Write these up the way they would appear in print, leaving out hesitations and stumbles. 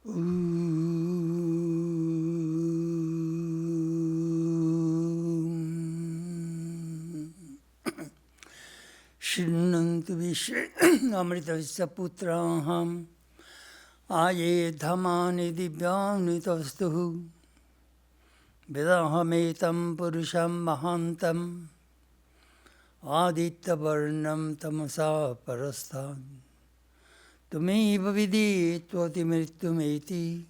Shrinnantu Vishre Amritavisa Putraham Aye Dhamani Divyani Tavastuhu Vedahametam Purusham Mahantam Aditya Varnam Tamasa Parasthan Tumeva Vidi Tvati Mrityumeti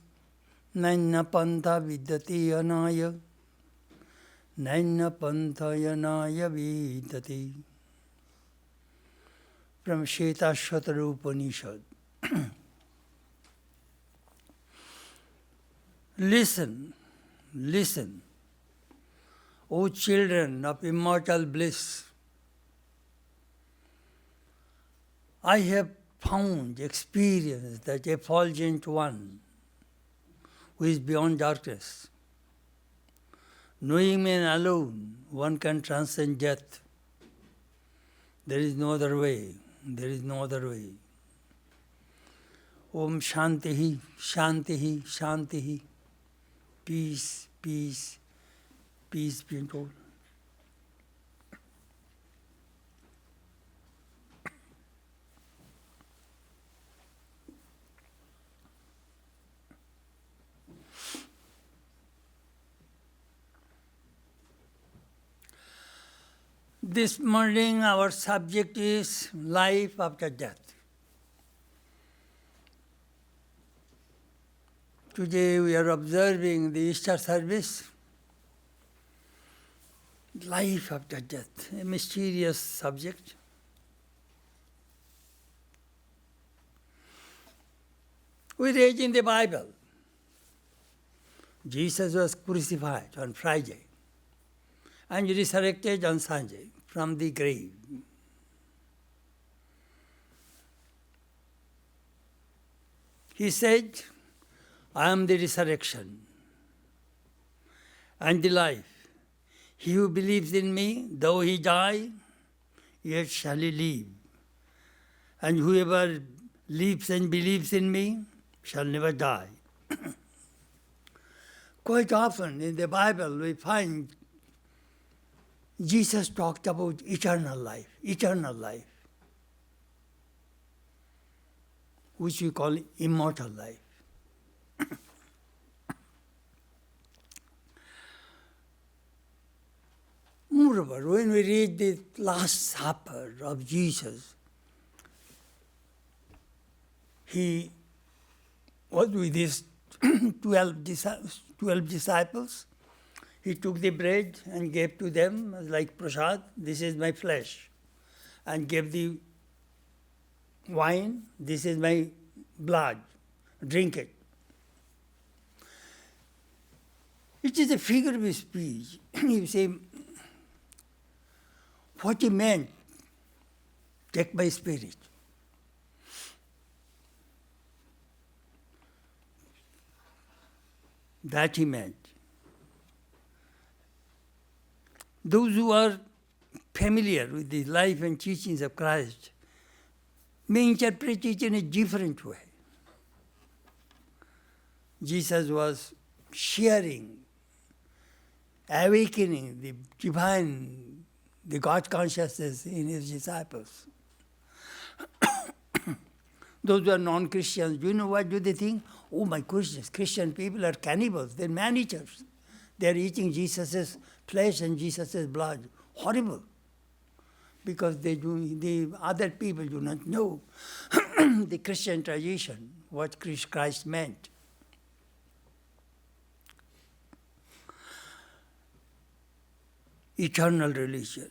Naina Pantha Vidyati Anaya Naina Pantha Yanaya Vidati. From Shvetashvatara Upanishad. Listen, listen, O children of immortal bliss. I have found, experienced that effulgent one who is beyond darkness. Knowing man alone, one can transcend death. There is no other way. There is no other way. Om Shantihi, Shantihi, Shantihi. Peace, peace, peace be told. This morning our subject is life after death. Today we are observing the Easter service. Life after death, a mysterious subject. We read in the Bible, Jesus was crucified on Friday and resurrected on Sunday from the grave. He said, I am the resurrection and the life. He who believes in me, though he die, yet shall he live. And whoever lives and believes in me shall never die. Quite often in the Bible we find Jesus talked about eternal life, which we call immortal life. Moreover, when we read the Last Supper of Jesus, he was with his 12 disciples. He took the bread and gave to them like prasad, this is my flesh, and gave the wine, this is my blood, drink it. It is a figure of speech. You say, what he meant, take my spirit. That he meant. Those who are familiar with the life and teachings of Christ may interpret it in a different way. Jesus was sharing, awakening the divine, the God consciousness in his disciples. Those who are non-Christians, do you know what do they think? Oh my goodness, Christian people are cannibals, they're man-eaters. They're eating Jesus' flesh and Jesus' blood. Horrible. Because the other people do not know the Christian tradition, what Christ meant. Eternal religion.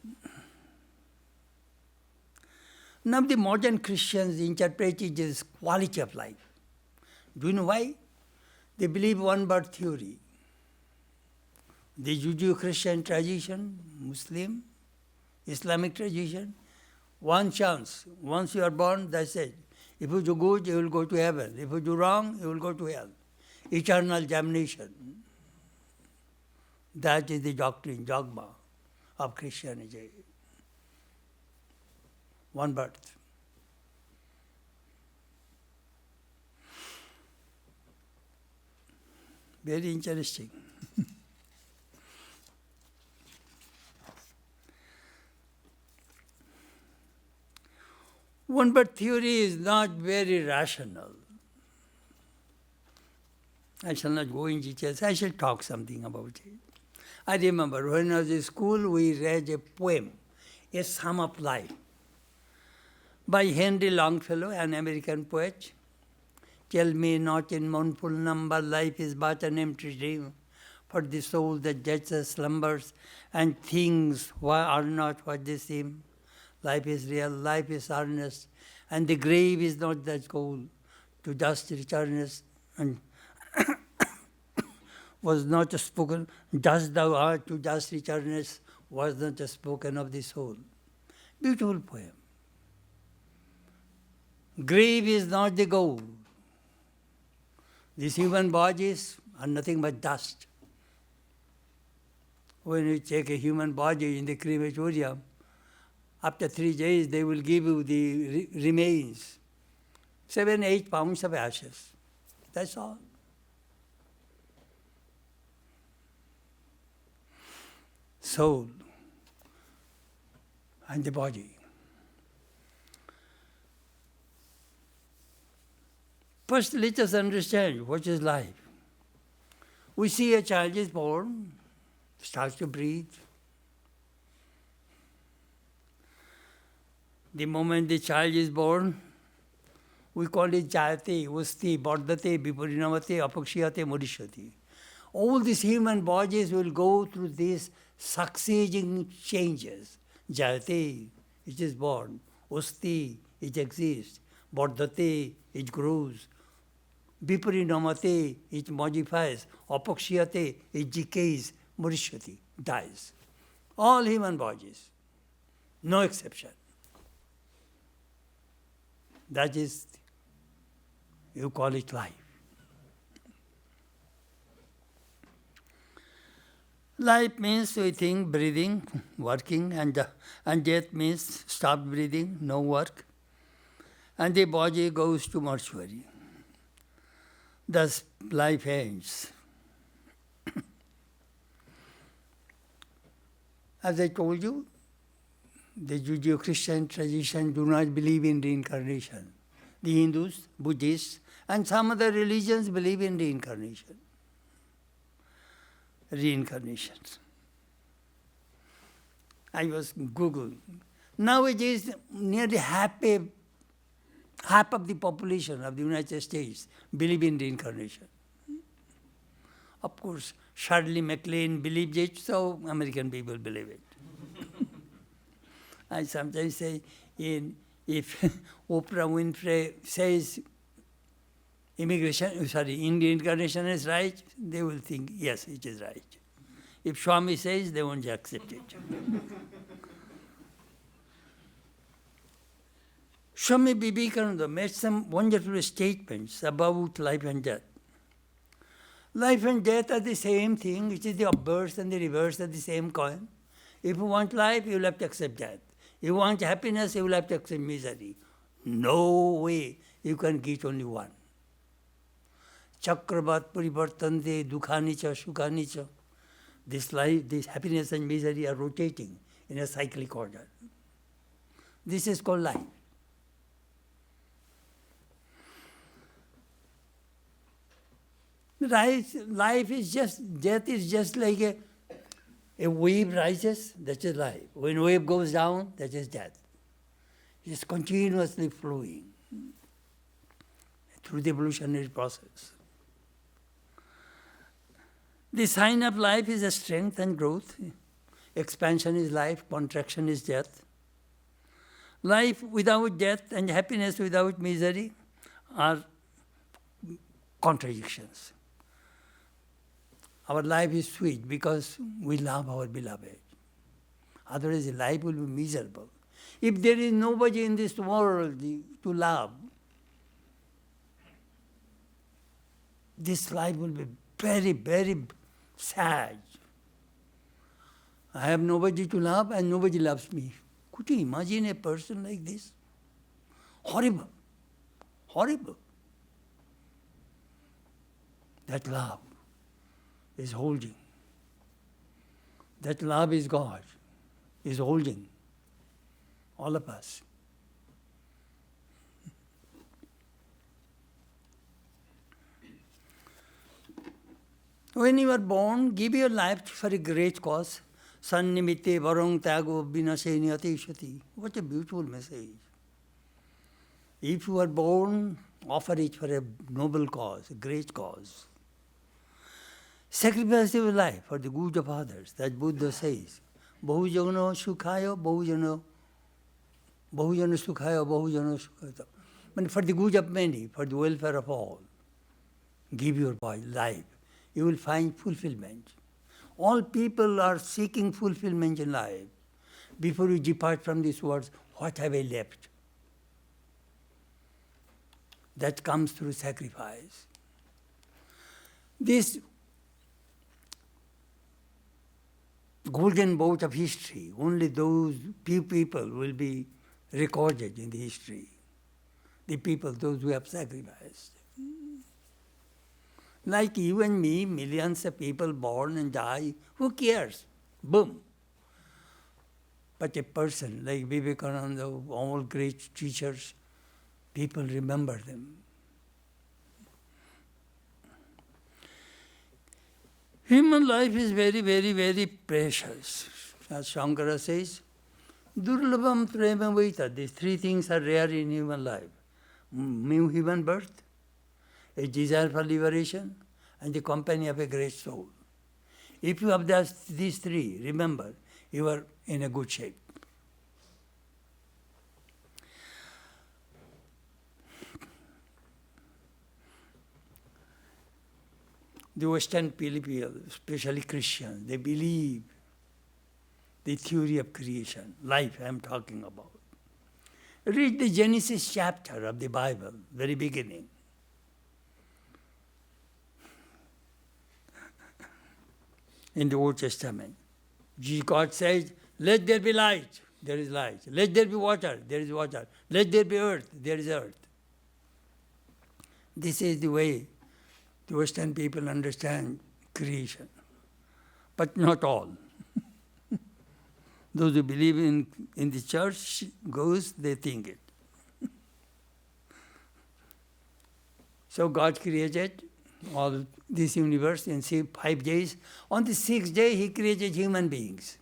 Now the modern Christians interpret it as quality of life. Do you know why? They believe one birth theory. The Judeo-Christian tradition, Muslim, Islamic tradition, one chance. Once you are born, that's it. If you do good, you will go to heaven. If you do wrong, you will go to hell. Eternal damnation. That is the doctrine, dogma of Christianity. One birth. Very interesting. One birth theory is not very rational. I shall not go in details. I shall talk something about it. I remember when I was in school, we read a poem, A Sum of Life, by Henry Longfellow, an American poet. Tell me not in mournful number, life is but an empty dream, for the soul that judges slumbers, and things are not what they seem. Life is real, life is earnest, and the grave is not that goal. To dust returnest, and was not spoken, dust thou art, to dust returnest, was not spoken of the soul. Beautiful poem. Grave is not the goal. These human bodies are nothing but dust. When you take a human body in the crematorium, after 3 days they will give you the remains, 7-8 pounds of ashes. That's all. Soul and the body. First, let us understand what is life. We see a child is born, starts to breathe. The moment the child is born, we call it jayate, usti, bardate, viparinamate, apakshiyate, modishyati. All these human bodies will go through these succeeding changes. Jayate, it is born. Usti, it exists. Bardate, it grows. Viparinamate, it modifies. Apakshiyate, it decays. Modishyati, dies. All human bodies, no exception. That is, you call it life. Life means, we think, breathing, working, and death means stop breathing, no work, and the body goes to mortuary. Thus, life ends. As I told you, the Judeo-Christian tradition do not believe in reincarnation. The Hindus, Buddhists, and some other religions believe in reincarnation. Reincarnations. I was Googling. Nowadays, nearly half of the population of the United States believe in reincarnation. Of course, Shirley MacLaine believed it, so American people believe it. I sometimes say, if Oprah Winfrey says reincarnation is right, they will think, yes, it is right. If Swami says, they won't accept it. Swami Vivekananda made some wonderful statements about life and death. Life and death are the same thing. It is the obverse and the reverse of the same coin. If you want life, you will have to accept death. If you want happiness, you will have to accept misery. No way you can get only one. Chakravat parivartante dukhani cha sukhani cha. This life, this happiness and misery are rotating in a cyclic order. This is called life. Life is just, death is just like a wave rises, that is life. When wave goes down, that is death. It is continuously flowing through the evolutionary process. The sign of life is a strength and growth. Expansion is life, contraction is death. Life without death and happiness without misery are contradictions. Our life is sweet because we love our beloved. Otherwise, life will be miserable. If there is nobody in this world to love, this life will be very, very sad. I have nobody to love and nobody loves me. Could you imagine a person like this? Horrible. Horrible. That love. is holding. That love is God, is holding all of us. When you are born, give your life for a great cause. Sannimitte varang tago vinase niyati shati. What a beautiful message. If you are born, offer it for a noble cause, a great cause. Sacrifice your life for the good of others. That Buddha says. Bahujano sukhaya, bahujano sukhaya, bahujano sukhaya. But for the good of many, for the welfare of all, give your life. You will find fulfillment. All people are seeking fulfillment in life. Before you depart from this world, what have I left? That comes through sacrifice. This golden boat of history, only those few people will be recorded in the history. The people, those who have sacrificed. Like you and me, millions of people born and die, who cares? Boom. But a person like Vivekananda, all great teachers, people remember them. Human life is very, very, very precious. As Shankara says, Durlabham prema vaita. These three things are rare in human life. Human birth, a desire for liberation, and the company of a great soul. If you have these three, remember, you are in a good shape. The Western people, especially Christians, they believe the theory of creation, life I am talking about. Read the Genesis chapter of the Bible, very beginning. In the Old Testament, God says, let there be light, there is light. Let there be water, there is water. Let there be earth, there is earth. This is the way the Western people understand creation. But not all. Those who believe in the church goes, they think it. So God created all this universe in 5 days. On the 6th day, He created human beings.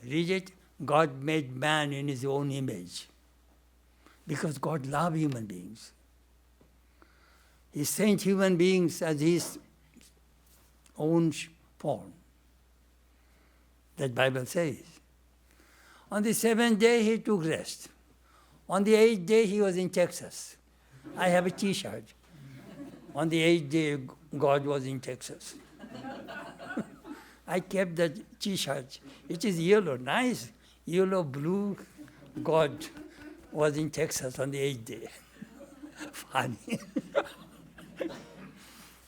Read it. God made man in His own image. Because God loves human beings. He sent human beings as His own form. That Bible says. On the 7th day, He took rest. On the 8th day, He was in Texas. I have a T-shirt. On the 8th day, God was in Texas. I kept that T-shirt. It is yellow, nice, yellow, blue. God was in Texas on the 8th day. Funny.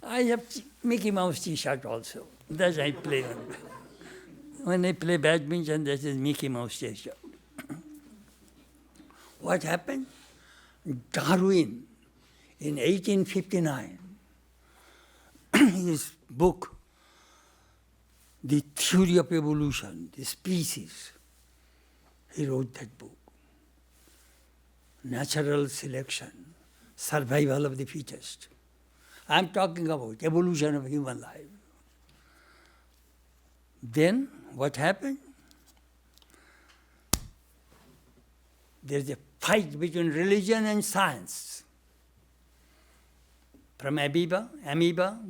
I have Mickey Mouse T-shirt also. That I play on. When I play badminton, that is Mickey Mouse T-shirt. What happened? Darwin, in 1859, his book, The Theory of Evolution, the Species, he wrote that book. Natural selection, survival of the fittest. I am talking about evolution of human life. Then, what happened? There's a fight between religion and science. From amoeba,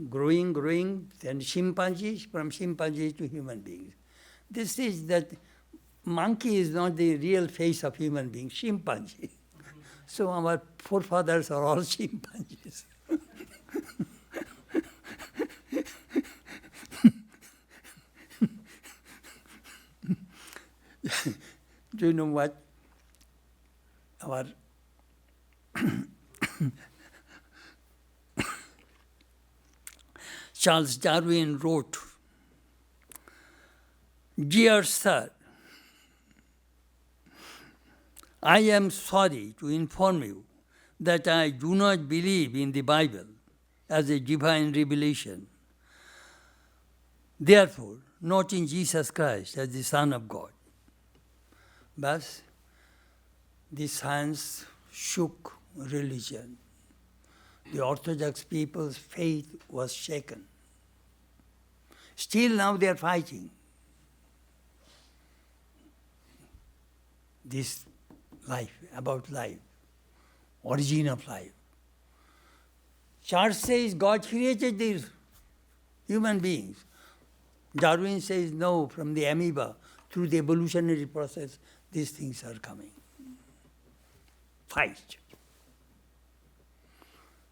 growing, then chimpanzees, from chimpanzees to human beings. This is that monkey is not the real face of human being, chimpanzee. So our forefathers are all chimpanzees. Do you know what? Our Charles Darwin wrote, "Dear Sir, I am sorry to inform you that I do not believe in the Bible as a divine revelation, Therefore, not in Jesus Christ as the Son of God. But the science shook religion. The Orthodox people's faith was shaken. Still now they are fighting. This life, about life, origin of life. Church says God created these human beings. Darwin says no, from the amoeba, through the evolutionary process, these things are coming. Fight.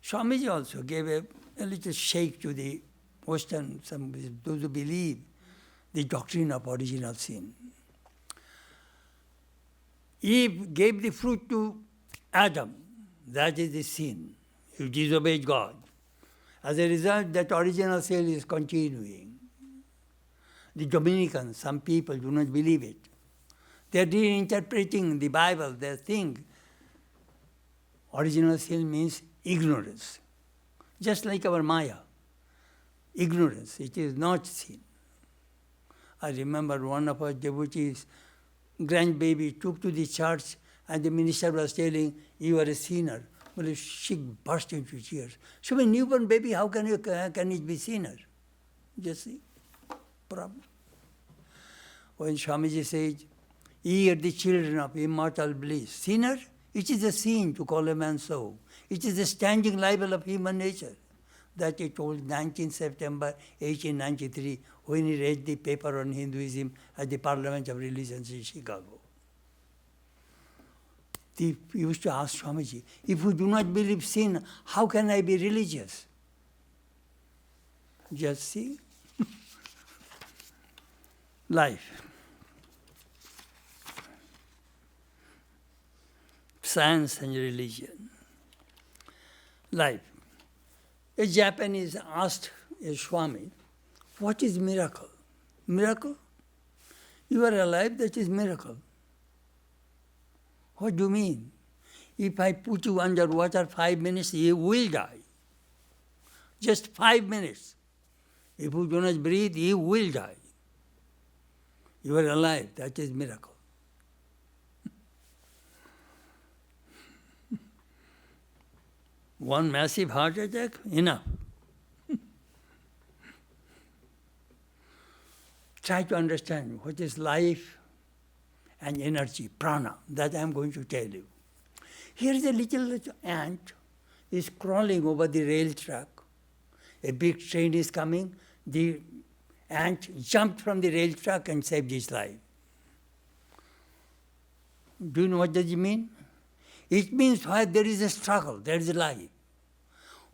Swamiji also gave a little shake to the Western, those who believe the doctrine of original sin. Eve gave the fruit to Adam. That is the sin. You disobeyed God. As a result, that original sin is continuing. The Dominicans, some people do not believe it. They are reinterpreting the Bible. They think original sin means ignorance. Just like our Maya. Ignorance, it is not sin. I remember one of our devotees' grandbaby took to the church and the minister was telling, you are a sinner. Well, she burst into tears. So a newborn baby, how can it be sinner? Just see, problem. When Swamiji says, ye are the children of immortal bliss. Sinner? It is a sin to call a man so. It is a standing libel of human nature. That he told 19 September 1893 when he read the paper on Hinduism at the Parliament of Religions in Chicago. He used to ask Swamiji, if we do not believe sin, how can I be religious? Just see. Life. Science and religion. Life. A Japanese asked a Swami, what is miracle? Miracle? You are alive, that is miracle. What do you mean? If I put you under water 5 minutes, you will die. Just 5 minutes. If you do not breathe, you will die. You are alive, that is miracle. One massive heart attack, enough. Try to understand what is life and energy, prana, that I am going to tell you. Here is a little ant is crawling over the rail track. A big train is coming. The ant jumped from the rail track and saved his life. Do you know what does it mean? It means why there is a struggle, there is a life.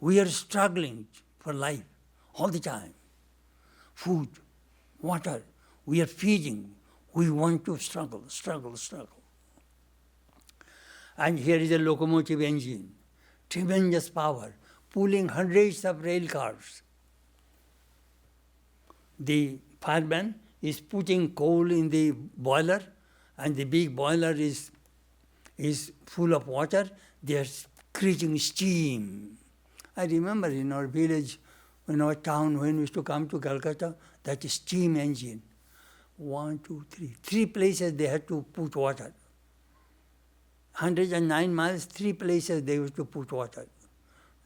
We are struggling for life all the time. Food, water, we are feeding. We want to struggle. And here is a locomotive engine, tremendous power, pulling hundreds of rail cars. The fireman is putting coal in the boiler, and the big boiler is full of water. They are creating steam. I remember in our village, in our town, when we used to come to Calcutta, that steam engine. 1, 2, 3. 3 places they had to put water. 109 miles, 3 places they used to put water.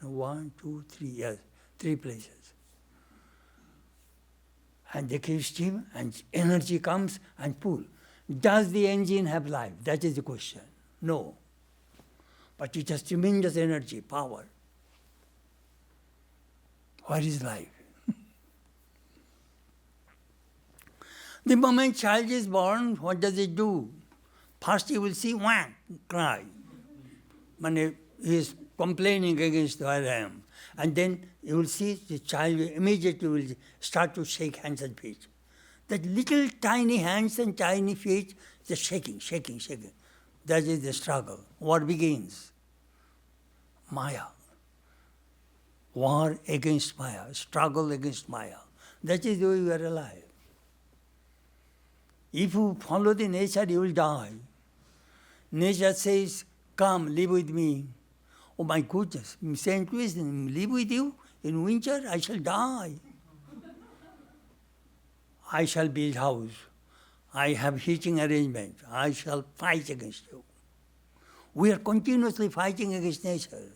1, 2, 3, yes, 3 places. And they give steam, and energy comes and pull. Does the engine have life? That is the question. No. But it has tremendous energy, power. What is life? The moment child is born, what does it do? First you will see, wham, cry. When he is complaining against where I am. And then you will see the child immediately will start to shake hands and feet. That little tiny hands and tiny feet, just shaking. That is the struggle. War begins. Maya. War against Maya, struggle against Maya. That is the way you are alive. If you follow the nature, you will die. Nature says, come, live with me. Oh my goodness, St. Louis, live with you in winter, I shall die. I shall build house. I have heating arrangement. I shall fight against you. We are continuously fighting against nature.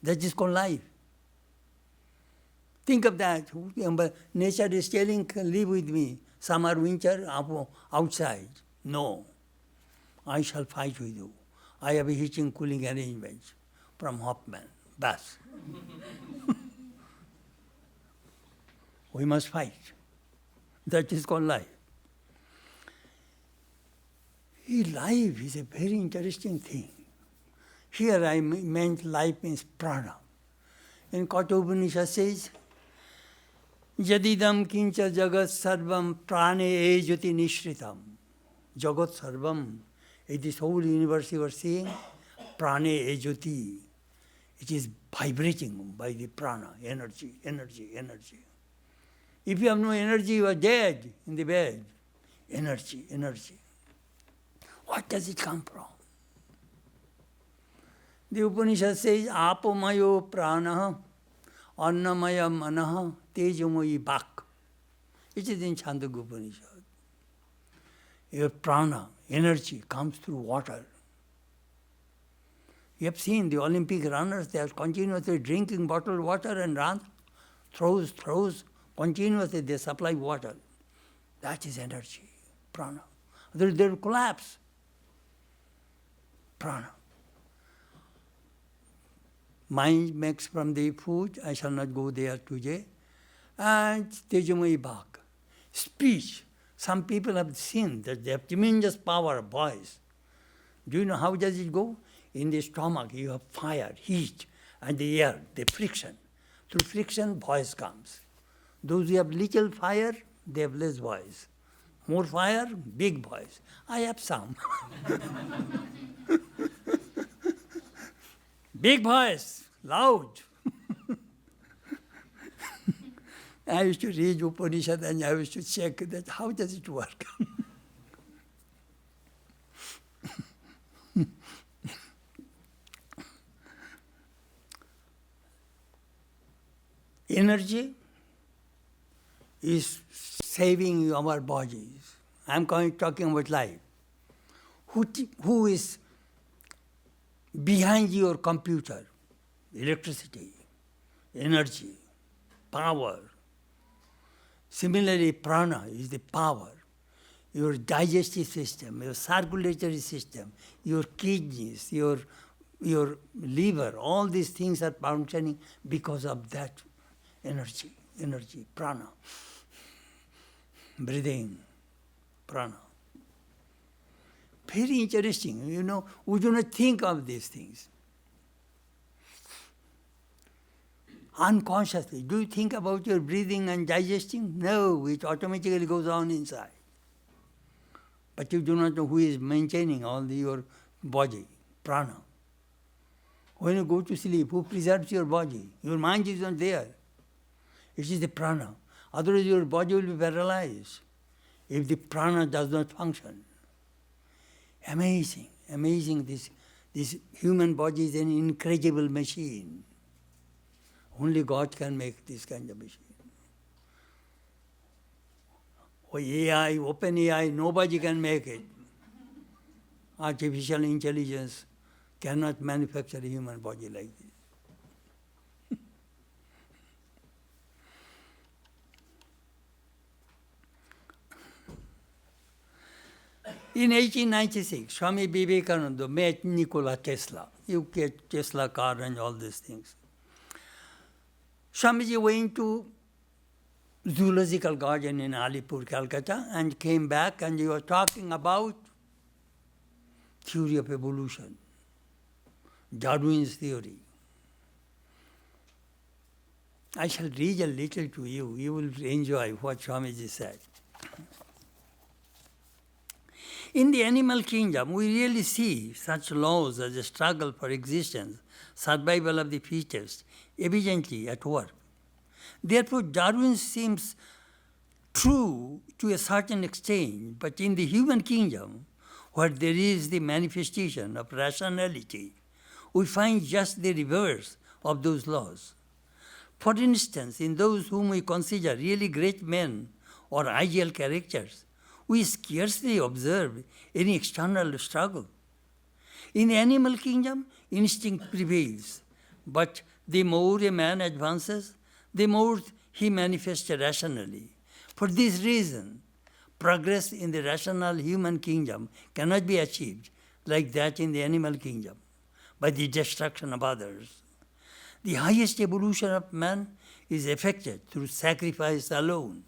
That is called life. Think of that. Nature is telling, live with me. Summer, winter, outside. No. I shall fight with you. I have a heating, cooling arrangement from Hoffman. Bas. We must fight. That is called life. Life is a very interesting thing. Here I meant life means prana. In Kathopanishad says, Yadidam kincha jagat sarvam prane ejati nishritam. Jagat sarvam, this whole universe you are seeing, prane ejati. It is vibrating by the prana, energy, energy, energy. If you have no energy, you are dead in the bed. Energy, energy. What does it come from? The Upanishad says, Apomayo pranaha, annamaya manaha, tejamoyi bak. It is in Chandogya Upanishad. Your prana, energy, comes through water. You have seen the Olympic runners, they are continuously drinking bottled water and run, throws, continuously they supply water. That is energy, prana. They will collapse. Prana. Mind makes from the food, I shall not go there today. And Tejamoyi Bhak. Speech. Some people have seen that they have tremendous power of voice. Do you know how does it go? In the stomach you have fire, heat, and the air, the friction. Through friction, voice comes. Those who have little fire, they have less voice. More fire, big voice. I have some. Big voice, loud. I used to read Upanishad and I used to check that how does it work. Energy is saving our bodies. I'm talking about life. Who is behind your computer? Electricity, energy, power. Similarly, prana is the power. Your digestive system, your circulatory system, your kidneys, your liver, all these things are functioning because of that energy, prana. Breathing, prana. Very interesting. We do not think of these things. Unconsciously. Do you think about your breathing and digesting? No, it automatically goes on inside. But you do not know who is maintaining all your body, prana. When you go to sleep, who preserves your body? Your mind is not there. It is the prana. Otherwise your body will be paralyzed if the prana does not function. Amazing, amazing. This human body is an incredible machine. Only God can make this kind of machine. Or AI, open AI, nobody can make it. Artificial intelligence cannot manufacture a human body like this. In 1896, Swami Vivekananda met Nikola Tesla. You get Tesla car and all these things. Swamiji went to zoological garden in Alipur, Calcutta, and came back and he was talking about theory of evolution, Darwin's theory. I shall read a little to you. You will enjoy what Swamiji said. In the animal kingdom, we really see such laws as a struggle for existence, survival of the fittest, evidently at work. Therefore, Darwin seems true to a certain extent, but in the human kingdom, where there is the manifestation of rationality, we find just the reverse of those laws. For instance, in those whom we consider really great men or ideal characters, we scarcely observe any external struggle. In the animal kingdom, instinct prevails, but the more a man advances, the more he manifests rationally. For this reason, progress in the rational human kingdom cannot be achieved like that in the animal kingdom, by the destruction of others. The highest evolution of man is effected through sacrifice alone.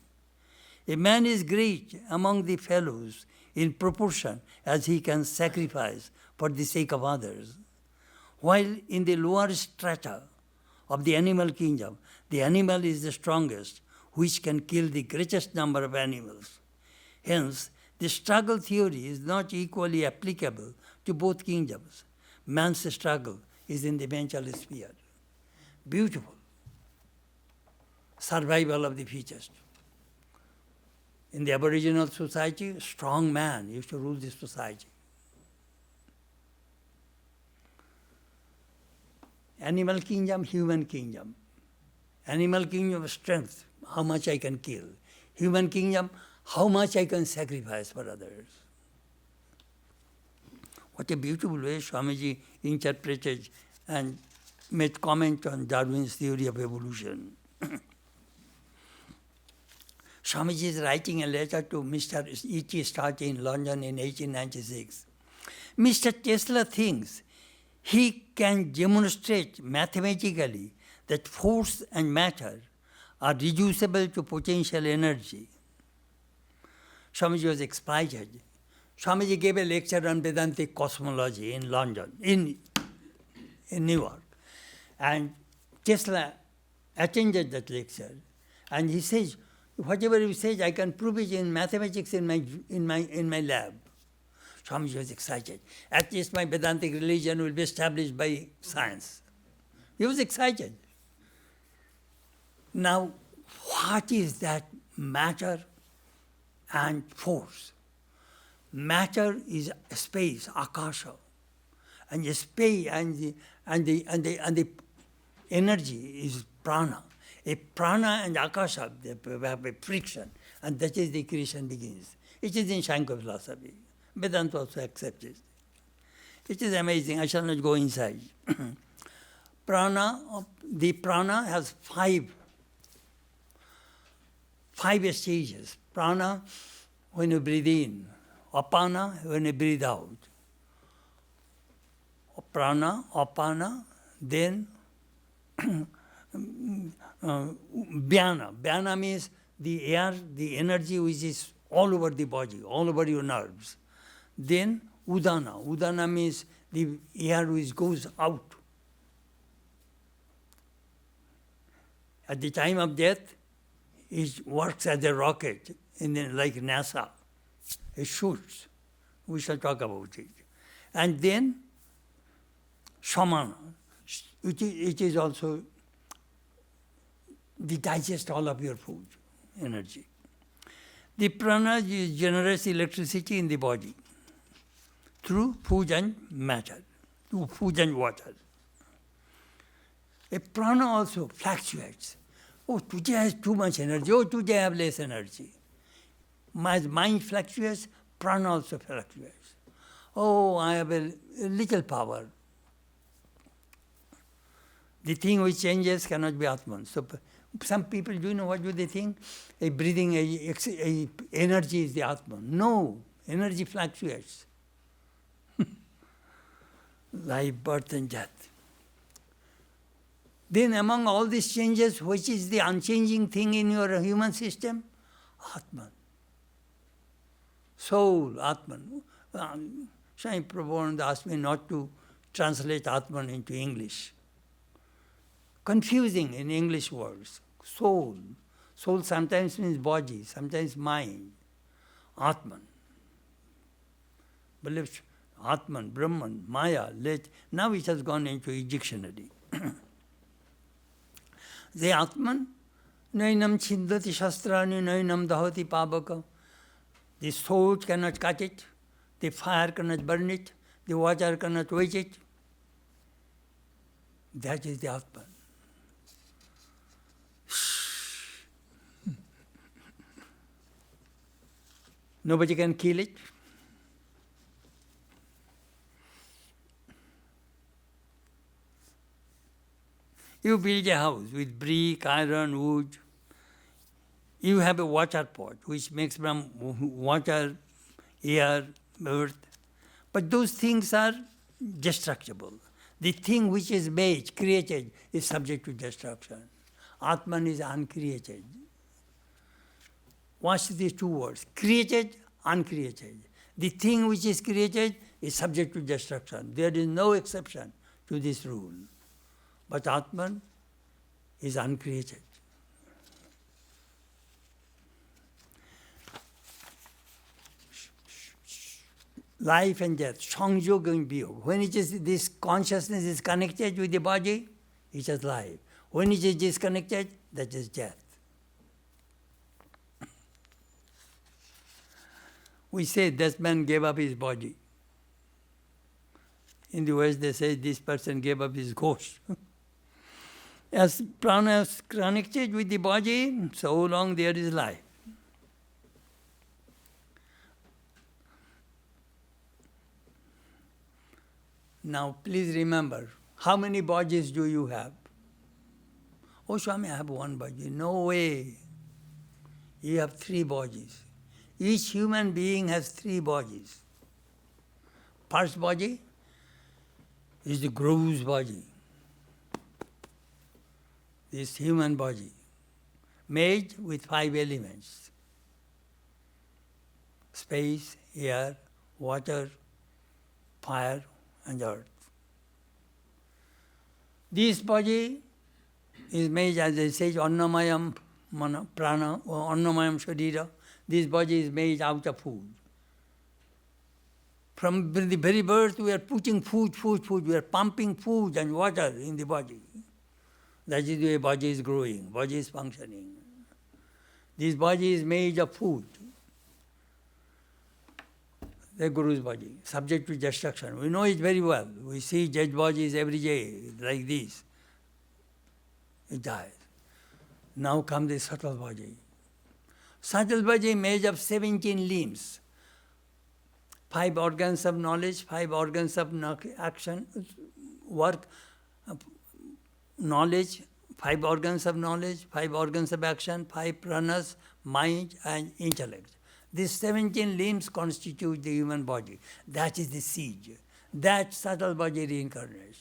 A man is great among the fellows in proportion as he can sacrifice for the sake of others. While in the lower strata of the animal kingdom, the animal is the strongest, which can kill the greatest number of animals. Hence, the struggle theory is not equally applicable to both kingdoms. Man's struggle is in the mental sphere. Beautiful. Survival of the fittest. In the Aboriginal society, a strong man used to rule this society. Animal kingdom, human kingdom. Animal kingdom, strength, how much I can kill. Human kingdom, how much I can sacrifice for others. What a beautiful way Swamiji interpreted and made comment on Darwin's theory of evolution. Swamiji is writing a letter to Mr. E.T. Stark in London in 1896. Mr. Tesla thinks he can demonstrate mathematically that force and matter are reducible to potential energy. Swamiji was excited. Swamiji gave a lecture on Vedantic cosmology in London, in New York. And Tesla attended that lecture. And he says, whatever you say, I can prove it in mathematics in my lab. Swamiji was excited. At least my Vedantic religion will be established by science. He was excited. Now, what is that matter and force? Matter is space, akasha, and the space and the energy is prana. A prana and akasha, they have a friction, and that is the creation begins. It is in Shankar philosophy. Vedanta also accepts it. It is amazing. I shall not go inside. The prana has five stages. Prana, when you breathe in. Apana, when you breathe out. Prana, apana, then Vyana. Vyana means the air, the energy which is all over the body, all over your nerves. Then Udana. Udana means the air which goes out. At the time of death, it works as a rocket, like NASA. It shoots. We shall talk about it. And then Samana. It is also the digest all of your food, energy. The prana is generous electricity in the body through food and matter, through food and water. A prana also fluctuates. Oh, today I have too much energy. Oh, today I have less energy. My mind fluctuates, prana also fluctuates. Oh, I have a little power. The thing which changes cannot be Atman. So some people, do you know what do they think? A breathing, a energy is the Atman. No, energy fluctuates. Life, birth and death. Then among all these changes, which is the unchanging thing in your human system? Atman. Soul, Atman. Swami Prabhupada asked me not to translate Atman into English. Confusing in English words. Soul. Soul sometimes means body, sometimes mind. Atman. Believe Atman, Brahman, Maya, now it has gone into a dictionary. The Atman, Nainam Chindati Shastrani, Nainam Dahati Pabaka. The sword cannot cut it, the fire cannot burn it, the water cannot wet it. That is the Atman. Nobody can kill it. You build a house with brick, iron, wood. You have a water pot which makes from water, air, earth. But those things are destructible. The thing which is made, created, is subject to destruction. Atman is uncreated. Watch these two words, created, uncreated. The thing which is created is subject to destruction. There is no exception to this rule. But Atman is uncreated. Life and death, Sangjog and Biyog. When it is this consciousness is connected with the body, it is life. When it is disconnected, that is death. We say this man gave up his body. In the West they say this person gave up his ghost. As prana is connected with the body, so long there is life. Now please remember, how many bodies do you have? Oh Swami, I have one body. No way. You have 3 bodies. Each human being has 3 bodies. First body is the gross body. This human body, made with 5 elements. Space, air, water, fire, and earth. This body is made, as I say, Annamayam prana, or Annamayam sharira. This body is made out of food. From the very birth, we are putting food. We are pumping food and water in the body. That is the way body is growing, body is functioning. This body is made of food. The Guru's body, subject to destruction. We know it very well. We see dead bodies every day, like this. It dies. Now comes the subtle body. Subtle body made of 17 limbs. 5 organs of knowledge, 5 organs of action, work, knowledge, 5 organs of knowledge, 5 organs of action, 5 pranas, mind and intellect. These 17 limbs constitute the human body. That is the seed. That subtle body reincarnates.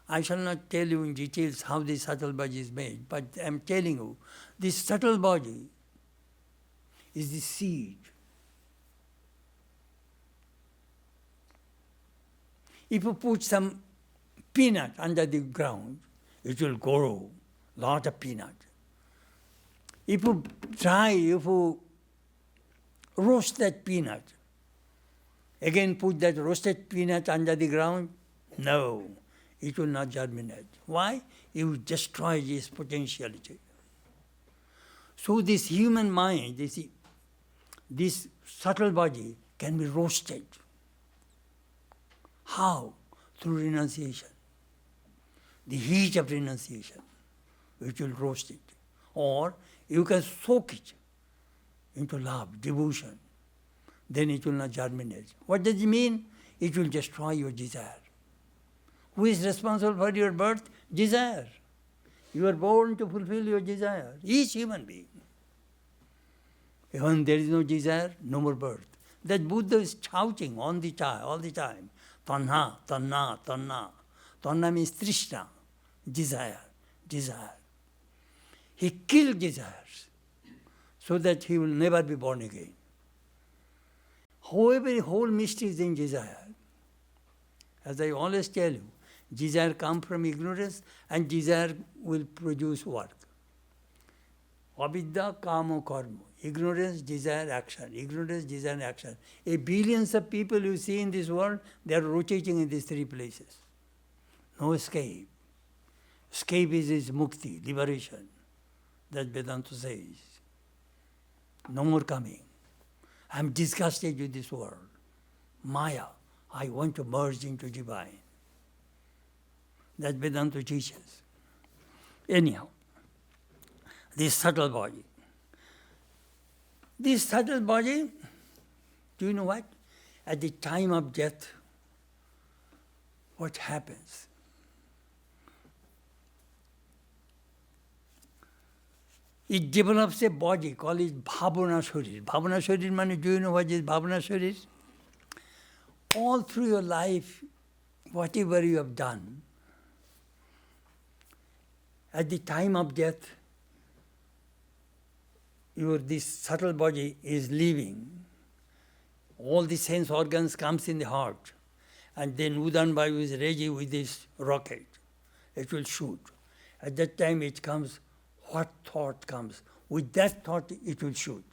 I shall not tell you in details how the subtle body is made, but I am telling you, this subtle body is the seed. If you put some peanut under the ground, it will grow a lot of peanut. If you roast that peanut, again put that roasted peanut under the ground, no, it will not germinate. Why? You destroy its potentiality. So this human mind, this subtle body can be roasted. How? Through renunciation. The heat of renunciation, which will roast it. Or you can soak it into love, devotion. Then it will not germinate. What does it mean? It will destroy your desire. Who is responsible for your birth? Desire. You are born to fulfill your desire. Each human being. When there is no desire, no more birth. That Buddha is shouting all the time. Tanha, tanha, tanha. Tanha means trishna, desire. He killed desires so that he will never be born again. However, the whole mystery is in desire. As I always tell you, desire comes from ignorance and desire will produce work. Avidya, kama, karma. Ignorance, desire, action. Ignorance, desire, action. Billions of people you see in this world, they are rotating in these 3 places. No escape. Escape is mukti, liberation. That Vedanta says. No more coming. I am disgusted with this world. Maya, I want to merge into divine. That Vedanta teaches. Anyhow, this subtle body. This subtle body, do you know what? At the time of death, what happens? It develops a body called it Bhavana Sharir. Bhavana Sharir means, do you know what is Bhavana Sharir? All through your life, whatever you have done, at the time of death, this subtle body is leaving. All the sense organs comes in the heart. And then Udan Vayu is ready with this rocket. It will shoot. At that time it comes, what thought comes? With that thought it will shoot.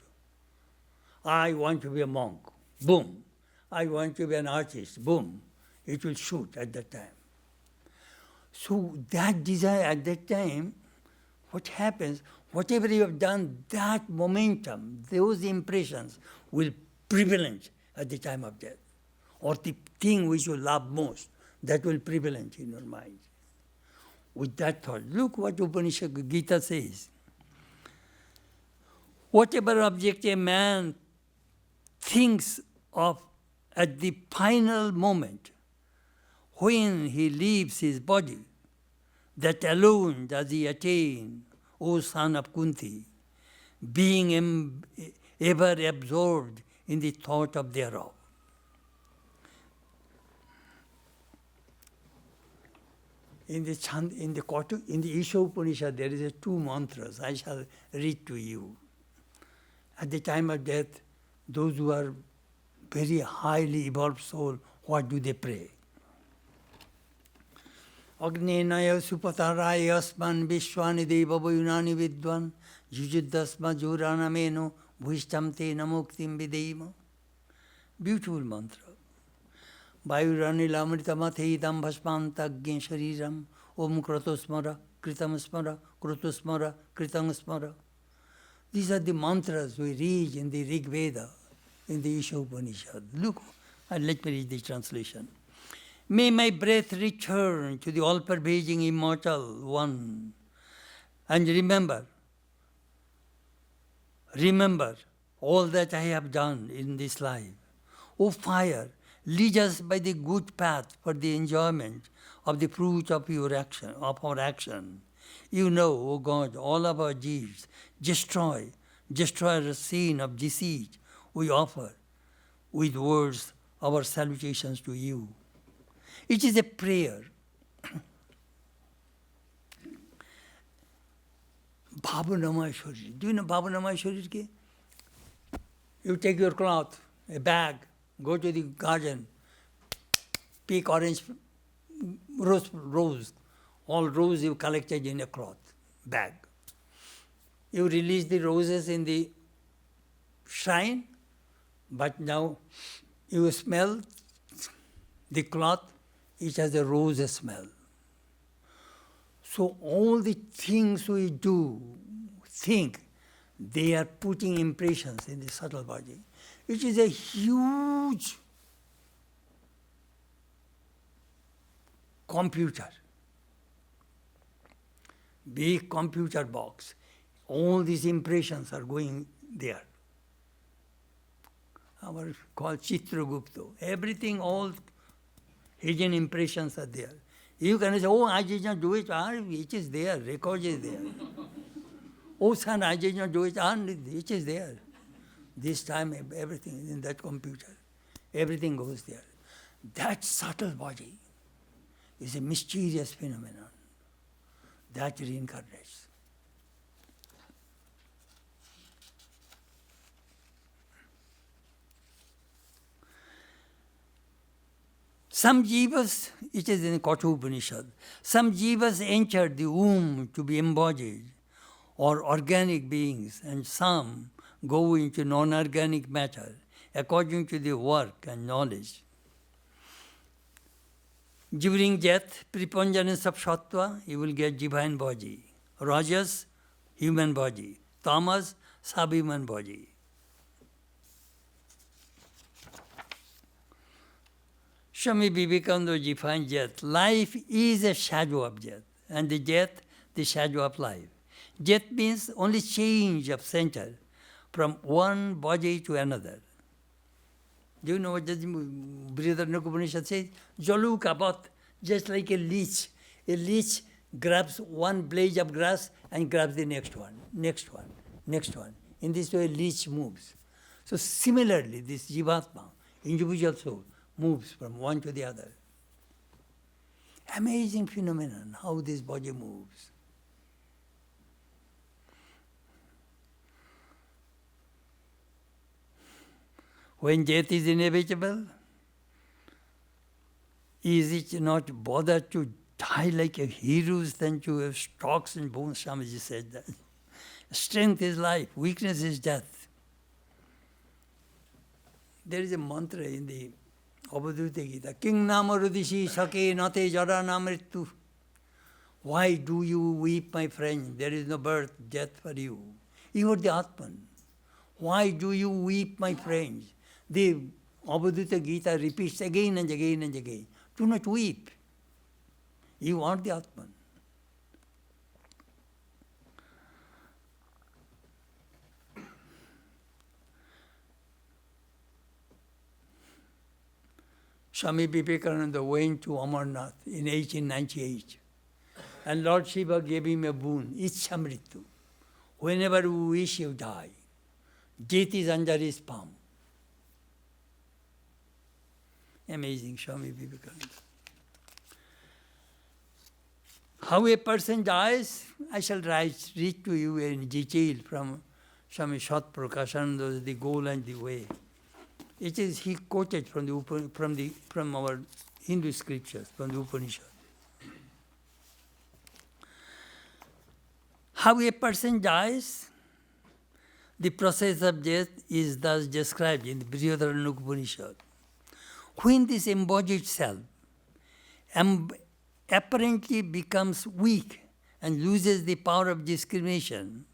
I want to be a monk. Boom. I want to be an artist. Boom. It will shoot at that time. So that desire at that time, what happens? Whatever you have done, that momentum, those impressions will prevalent at the time of death. Or the thing which you love most, that will prevalent in your mind. With that thought, look what Upanishad Gita says. Whatever object a man thinks of at the final moment, when he leaves his body, that alone does he attain, O son of Kunti, being ever absorbed in the thought of thereof. In the Isha Upanishad, there is two mantras. I shall read to you. At the time of death, those who are very highly evolved soul, what do they pray? Agnenaya supataraya asman vishwani deva vayunani vidvan yujuddasma jurana meno bhuishtam te namuktim videma. Beautiful mantra. Vayuranilamaritamathedam bhasmantaggen shariram om kratosmara kritam smara krutosmara kritam smara. These are the mantras we read in the Rig Veda, in the Isha Upanishad. Look, and let me read the translation. May my breath return to the all-pervading immortal one. And remember all that I have done in this life. O fire, lead us by the good path for the enjoyment of the fruit of our action. You know, O God, all of our deeds. Destroy the sin of deceit we offer with words our salutations to you. It is a prayer. Bhavanamaya Sharir. Do you know Bhavanamaya Sharir? You take your cloth, a bag, go to the garden, pick orange, rose. All rose you collected in a cloth bag. You release the roses in the shrine, but now you smell the cloth, it has a rose smell. So all the things we do, think, they are putting impressions in the subtle body. It is a huge computer, big computer box. All these impressions are going there. Our called Chitragupta. Everything, all hidden impressions are there. You can say, oh, I did not do it. It is there, record is there. Oh, son, I did not do it. It is there. This time, everything is in that computer. Everything goes there. That subtle body is a mysterious phenomenon that reincarnates. Some jivas, it is in Katha Upanishad, some jivas enter the womb to be embodied or organic beings, and some go into non-organic matter according to the work and knowledge. During death, preponderance of sattva, you will get divine body. Rajas, human body. Tamas, subhuman body. Swami Vivekananda defined death. Life is a shadow of death, and the death, the shadow of life. Death means only change of center from one body to another. Do you know what the Vedanta Upanishad says? Jalukapat, just like a leech. A leech grabs one blade of grass and grabs the next one, next one, next one. In this way, a leech moves. So similarly, this Jivatma, individual soul, moves from one to the other. Amazing phenomenon, how this body moves. When death is inevitable, is it not bother to die like a heroes than to have stocks and bones? Swamiji said that. Strength is life, weakness is death. There is a mantra in the Abhadhuta Gita. King nama rudishi sake nate jara namritu. Why do you weep, my friend? There is no birth, death for you. You are the Atman. Why do you weep, my friends? The Abhadhuta Gita repeats again and again and again. Do not weep. You are the Atman. Swami Vivekananda went to Amarnath in 1898. And Lord Shiva gave him a boon, Ichamritu. Whenever you wish, you die. Death is under his palm. Amazing, Swami Vivekananda. How a person dies, I shall read to you in detail from Swami Shat Prakashananda, the goal and the way. It is he quoted from our Hindu scriptures, from the Upanishad. How a person dies, the process of death is thus described in the Vedanta Upanishad. When this embodied self apparently becomes weak and loses the power of discrimination,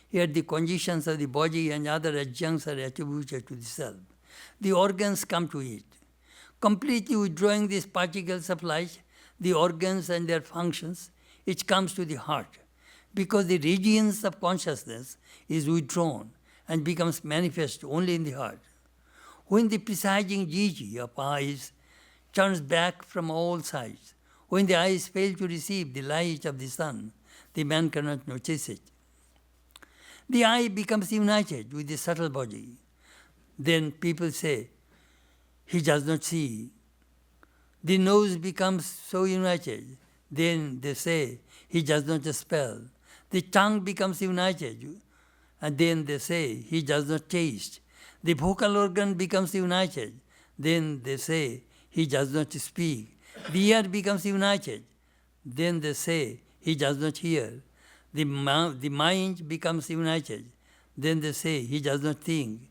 here the conditions of the body and other adjuncts are attributed to the self. The organs come to it. Completely withdrawing these particles of light, the organs and their functions, it comes to the heart, because the radiance of consciousness is withdrawn and becomes manifest only in the heart. When the presiding deity of eyes turns back from all sides, when the eyes fail to receive the light of the sun, the man cannot notice it. The eye becomes united with the subtle body. Then people say, he does not see. The nose becomes so united. Then they say, he does not smell. The tongue becomes united. And then they say, he does not taste. The vocal organ becomes united. Then they say, he does not speak. The ear becomes united. Then they say, he does not hear. The mind becomes united. Then they say, he does not think.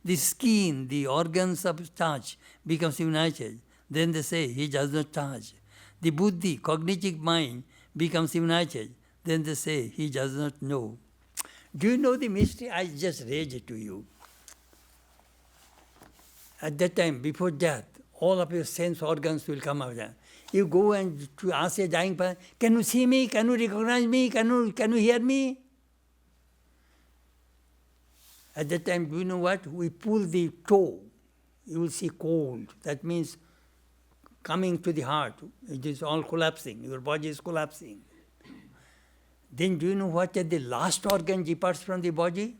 The skin, the organs of touch, becomes united. Then they say, he does not touch. The buddhi, cognitive mind, becomes united. Then they say, he does not know. Do you know the mystery? I just read it to you. At that time, before death, all of your sense organs will come out. You go and to ask a dying person, can you see me? Can you recognize me? Can you hear me? At that time, do you know what? We pull the toe. You will see cold. That means coming to the heart. It is all collapsing. Your body is collapsing. Then do you know what the last organ departs from the body?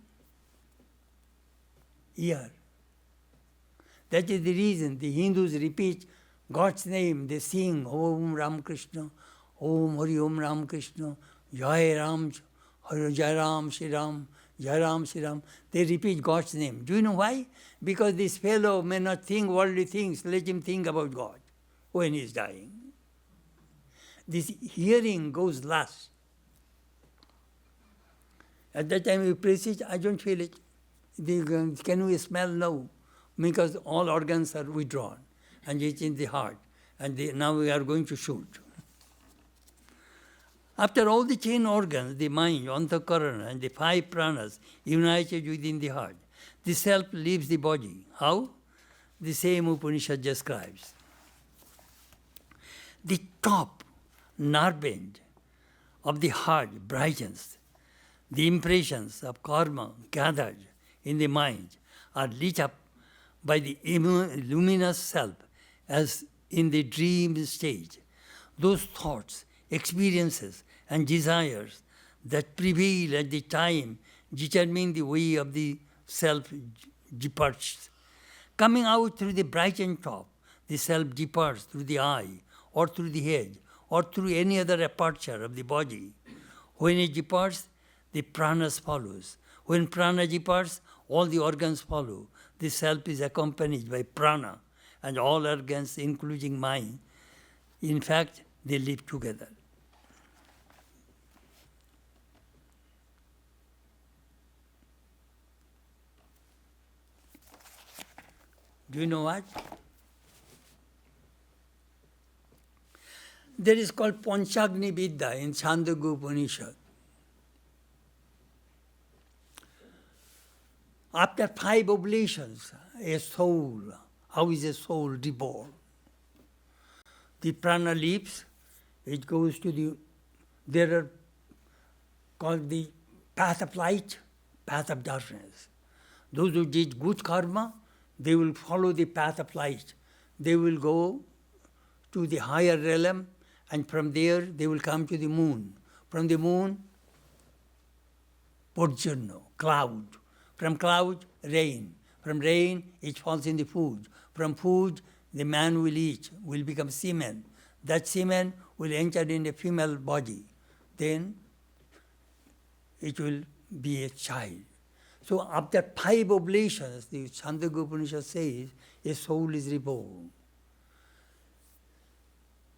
Ear. That is the reason the Hindus repeat God's name. They sing Om Ram Krishna, Om Hari Om Ram Krishna, Jai Ram, Jai Ram, Shri Ram, Jai Ram, Shri Ram. They repeat God's name. Do you know why? Because this fellow may not think worldly things. Let him think about God when he is dying. This hearing goes last. At that time you press it, I don't feel it. Can we smell? No. Because all organs are withdrawn. And it's in the heart. And now we are going to shoot. After all the 10 organs, the mind, Antakarana, and the 5 pranas united within the heart, the self leaves the body. How? The same Upanishad describes. The top nerve end of the heart brightens. The impressions of karma gathered in the mind are lit up by the luminous self as in the dream stage. Those thoughts, experiences, and desires that prevail at the time determine the way of the self departs. Coming out through the brightened top, the self departs through the eye, or through the head, or through any other aperture of the body. When it departs, the pranas follows. When prana departs, all the organs follow. The self is accompanied by prana, and all organs, including mind. In fact, they live together. Do you know what? There is called Panchagni Vidya in Chandogya Upanishad. After 5 oblations, a soul, how is a soul reborn? The prana leaves, it goes to the, there are called the path of light, path of darkness. Those who did good karma, they will follow the path of light. They will go to the higher realm, and from there they will come to the moon. From the moon, Porjanno, cloud. From cloud, rain. From rain, it falls in the food. From food, the man will eat, will become semen. That semen will enter in a female body. Then it will be a child. So after 5 oblations, the Chandogya Upanishad says, a soul is reborn.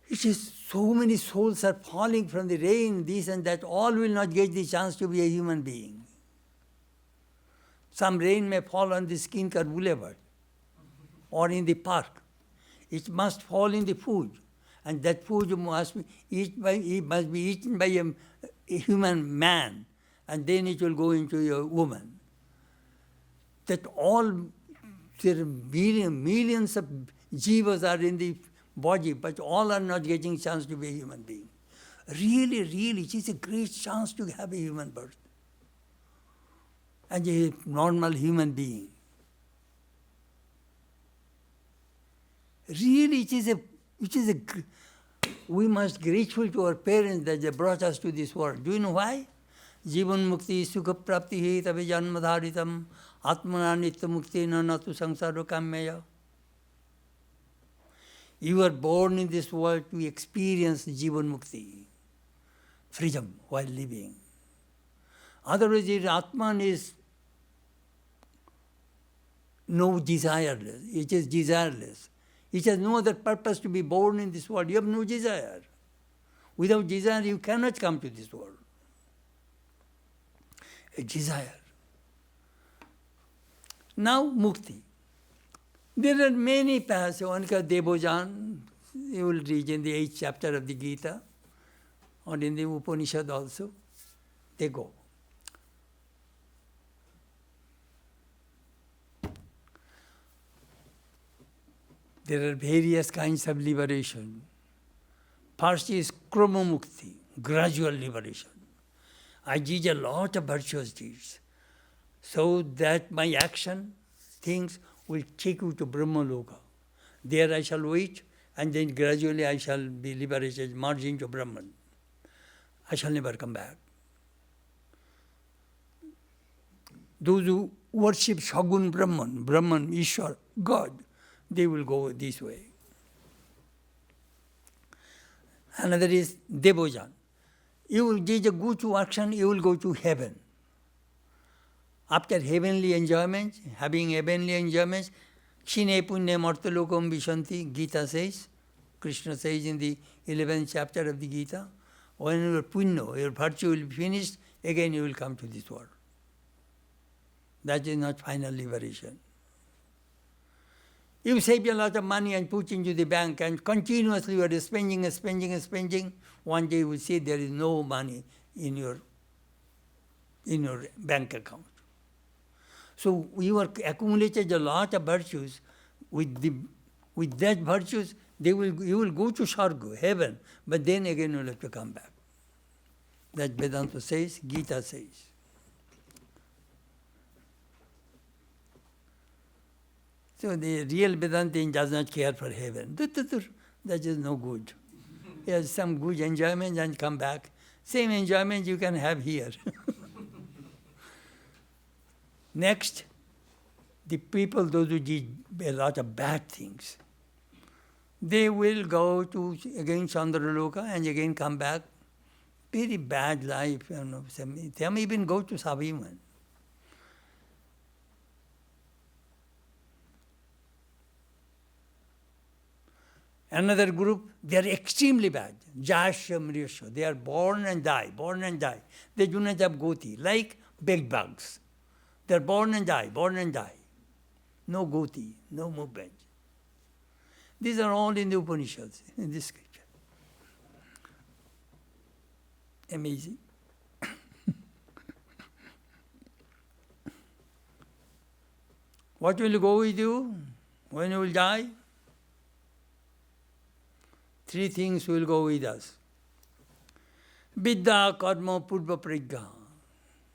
It is so many souls are falling from the rain, this and that, all will not get the chance to be a human being. Some rain may fall on the Skinker Boulevard or in the park. It must fall in the food, and that food must be eaten by a human man, and then it will go into a woman. That all, there are millions of jivas are in the body, but all are not getting chance to be a human being. Really, it is a great chance to have a human birth and a normal human being. Really, we must be grateful to our parents that they brought us to this world. Do you know why? Jivan mukti sukha prapti he tabe janma dharitam atmana nitya mukti na natu sangsaro kammeya. You are born in this world to experience Jivan Mukti, freedom while living. Otherwise, your Atman is no desireless. It is desireless. It has no other purpose to be born in this world. You have no desire. Without desire, you cannot come to this world. A desire. Now, Mukti. There are many paths. One called Debojan, you will read in the 8th chapter of the Gita, or in the Upanishad also. They go. There are various kinds of liberation. First is Krama Mukti, gradual liberation. I did a lot of virtuous deeds, so that my action, things, will take you to Brahma Loka. There I shall wait, and then gradually I shall be liberated, merged into Brahman. I shall never come back. Those who worship Shagun Brahman, Ishwar, God, they will go this way. Another is Debojan. You will do a good action, you will go to heaven. After heavenly enjoyment, having heavenly enjoyments, Kshine Punya Martalokam Vishanti, Gita says, Krishna says in the 11th chapter of the Gita, when your punya, your virtue will be finished, again you will come to this world. That is not final liberation. You save a lot of money and put into the bank, and continuously you are spending. One day you will see there is no money in your bank account. So you are accumulated a lot of virtues. With that virtues, you will go to Swarga, heaven, but then again you will have to come back. That Vedanta says, Gita says. So the real Vedantin does not care for heaven. That is no good. He has some good enjoyment and come back. Same enjoyment you can have here. Next, the people, those who did a lot of bad things, they will go to again Chandraloka and again come back. Very bad life. Some even go to Saviman. Another group, they are extremely bad. Jasya Mriyasya. They are born and die, born and die. They do not have goti, like bed bugs. They are born and die, born and die. No goti, no movement. These are all in the Upanishads, in this scripture. Amazing. What will go with you when you will die? Three things will go with us. Vidya, karma, purva, prajna.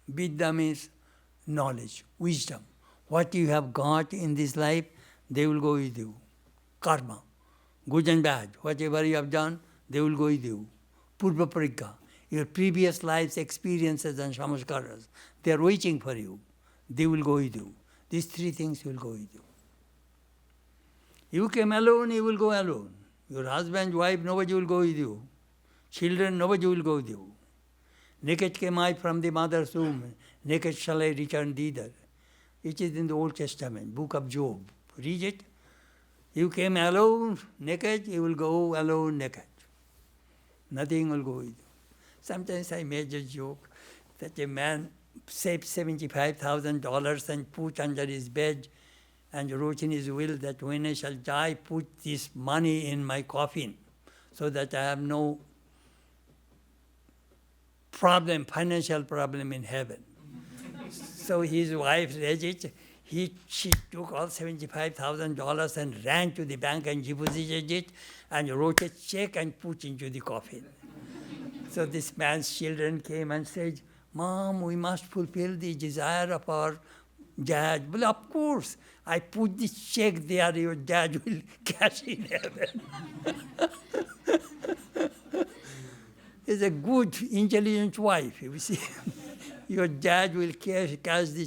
Vidya means knowledge, wisdom. What you have got in this life, they will go with you. Karma, good and bad, whatever you have done, they will go with you. Purva, prajna, your previous life's experiences and samskaras, they are waiting for you. They will go with you. These three things will go with you. You came alone, you will go alone. Your husband, wife, nobody will go with you. Children, nobody will go with you. Naked came I from the mother's womb, naked shall I return thither. It is in the Old Testament, book of Job. Read it. You came alone, naked, you will go alone, naked. Nothing will go with you. Sometimes I made a joke that a man saved $75,000 and put under his bed and wrote in his will that when I shall die, put this money in my coffin so that I have no problem, financial problem in heaven. So his wife read it. She took all $75,000 and ran to the bank and deposited it and wrote a check and put into the coffin. So this man's children came and said, Mom, we must fulfill the desire of our dad. Well, of course, I put this check there, your dad will cash in heaven. He's a good, intelligent wife, you see. Your dad will cash the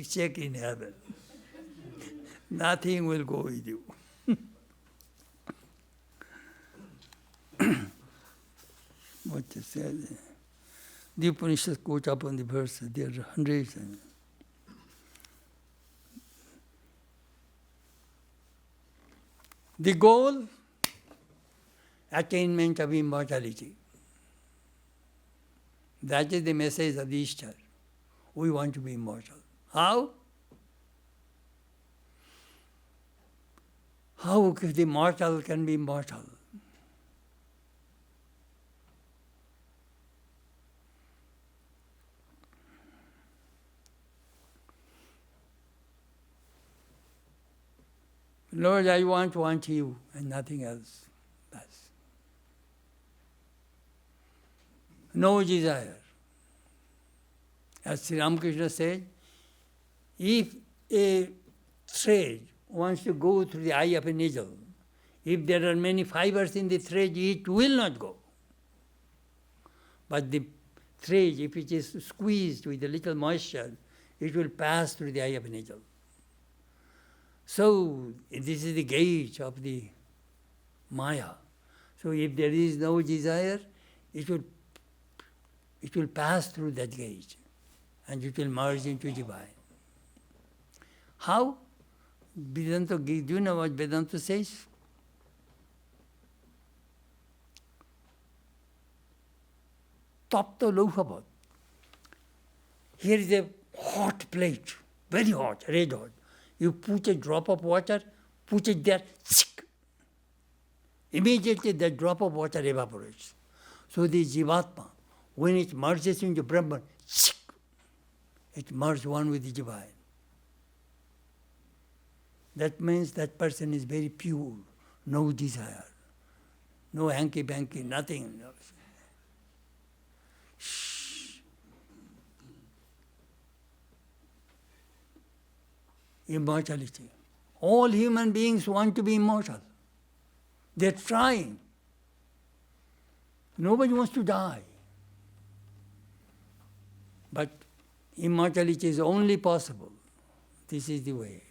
check in heaven. Nothing will go with you. What to say? The Upanishads quote upon the verse, there are hundreds. The goal, attainment of immortality. That is the message of the Easter. We want to be immortal. How? How the mortal can be immortal? Lord, I want you and nothing else. That's no desire. As Sri Ramakrishna said, if a thread wants to go through the eye of a needle, if there are many fibers in the thread, it will not go. But the thread, if it is squeezed with a little moisture, it will pass through the eye of a needle. So this is the gauge of the Maya. So if there is no desire, it will pass through that gauge and it will merge into divine. How? Vedanta, do you know what Vedanta says? Tapta Lauhabhat. Here is a hot plate, very hot, red hot. You put a drop of water, put it there, immediately that drop of water evaporates. So the Jivatma, when it merges into Brahman, it merges one with the divine. That means that person is very pure, no desire, no hanky-panky, nothing. Immortality. All human beings want to be immortal. They're trying. Nobody wants to die. But immortality is only possible. This is the way.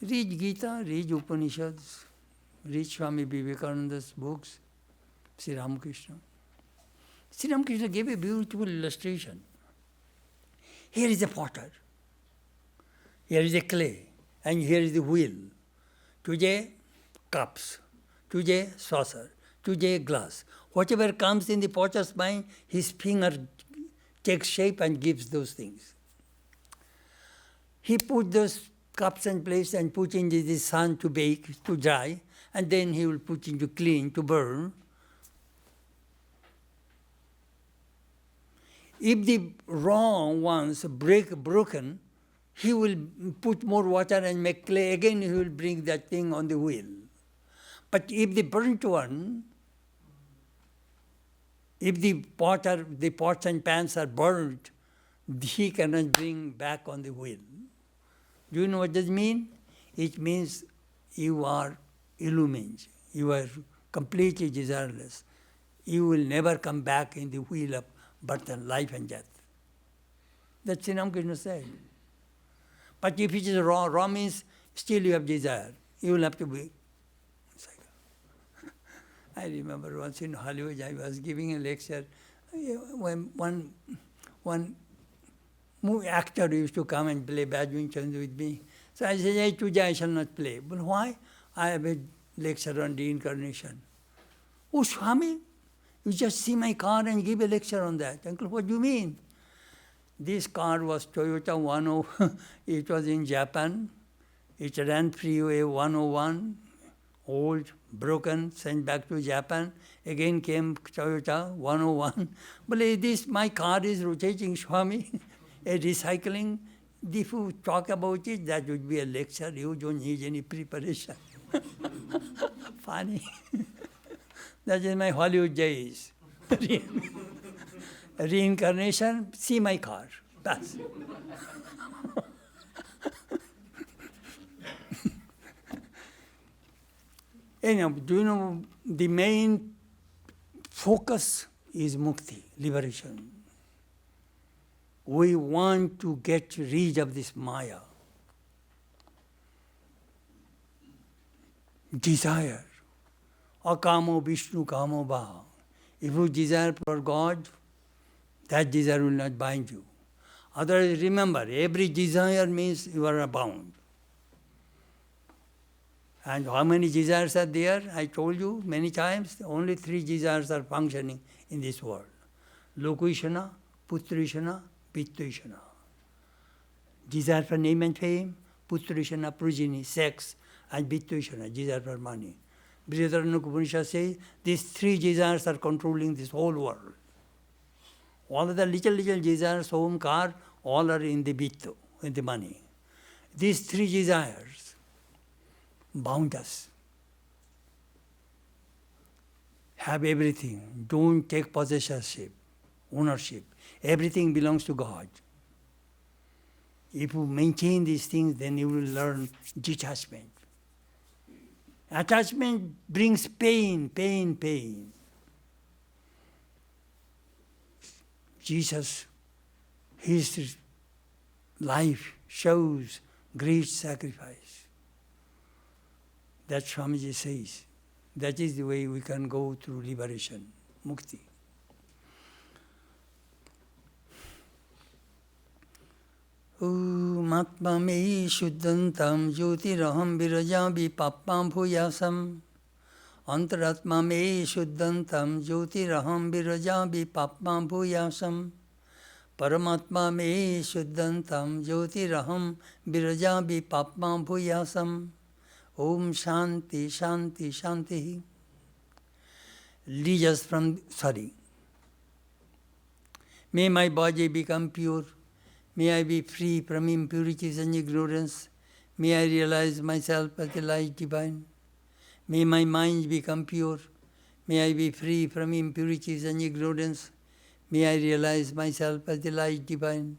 Read Gita, read Upanishads, read Swami Vivekananda's books, Sri Ramakrishna. Sri Ramakrishna gave a beautiful illustration. Here is a potter. Here is a clay. And here is the wheel. Today, cups. Today, saucer. Today, glass. Whatever comes in the potter's mind, his finger takes shape and gives those things. He put those cups and plates and put into the sun to bake, to dry, and then he will put into clean, to burn. If the raw ones broken, he will put more water and make clay. Again, he will bring that thing on the wheel. But if the burnt one, if the pots and pans are burnt, he cannot bring back on the wheel. Do you know what does mean? It means you are illumined. You are completely desireless. You will never come back in the wheel of birth and life and death. That's what Krishna said. But if it is raw means still you have desire. You will have to be. I remember once in Hollywood I was giving a lecture when one actor used to come and play badminton with me. So I said, today I shall not play. But why? I have a lecture on reincarnation. Oh, Swami, you just see my car and give a lecture on that. Uncle, what do you mean? This car was Toyota 10. It was in Japan. It ran freeway 101, old, broken, sent back to Japan. Again came Toyota 101. But this, my car is rotating, Swami. A recycling, if you talk about it, that would be a lecture. You don't need any preparation. Funny. That is my Hollywood days. Reincarnation, see my car. That's Anyhow, do you know the main focus is mukti, liberation. We want to get rid of this maya. Desire. Akamo Vishnu kamo bha. If you desire for God, that desire will not bind you. Otherwise, remember, every desire means you are bound. And how many desires are there? I told you many times, only 3 desires are functioning in this world. Lokishana, Putrishana, Vittishana. Desire for name and fame, Putrishana, progeny, sex, and Vittishana, desire for money. Brihadaranyaka Upanishad says these 3 desires are controlling this whole world. All of the little desires, home, car, all are in the vittu, in the money. These 3 desires bound us. Have everything. Don't take possessorship, ownership. Everything belongs to God. If you maintain these things, then you will learn detachment. Attachment brings pain, pain, pain. Jesus, his life shows great sacrifice. That Swamiji says. That is the way we can go through liberation, mukti. Matma me shuddhantam jyotiraham virajami pappam bhuyasam. Antaratma me shuddhantam jyotiraham virajami pappam bhuyasam. Paramatma me shuddhantam jyotiraham virajami pappam bhuyasam. Om Shanti, Shanti, Shanti. Lead us from, May my body become pure. May I be free from impurities and ignorance. May I realize myself as the light divine. May my mind become pure. May I be free from impurities and ignorance. May I realize myself as the light divine.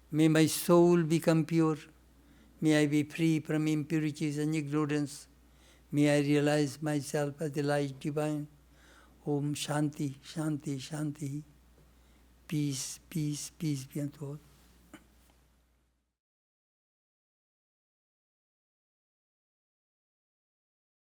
May my soul become pure. May I be free from impurities and ignorance. May I realize myself as the light divine. Om Shanti, Shanti, Shanti. Peace, peace, peace be unto all.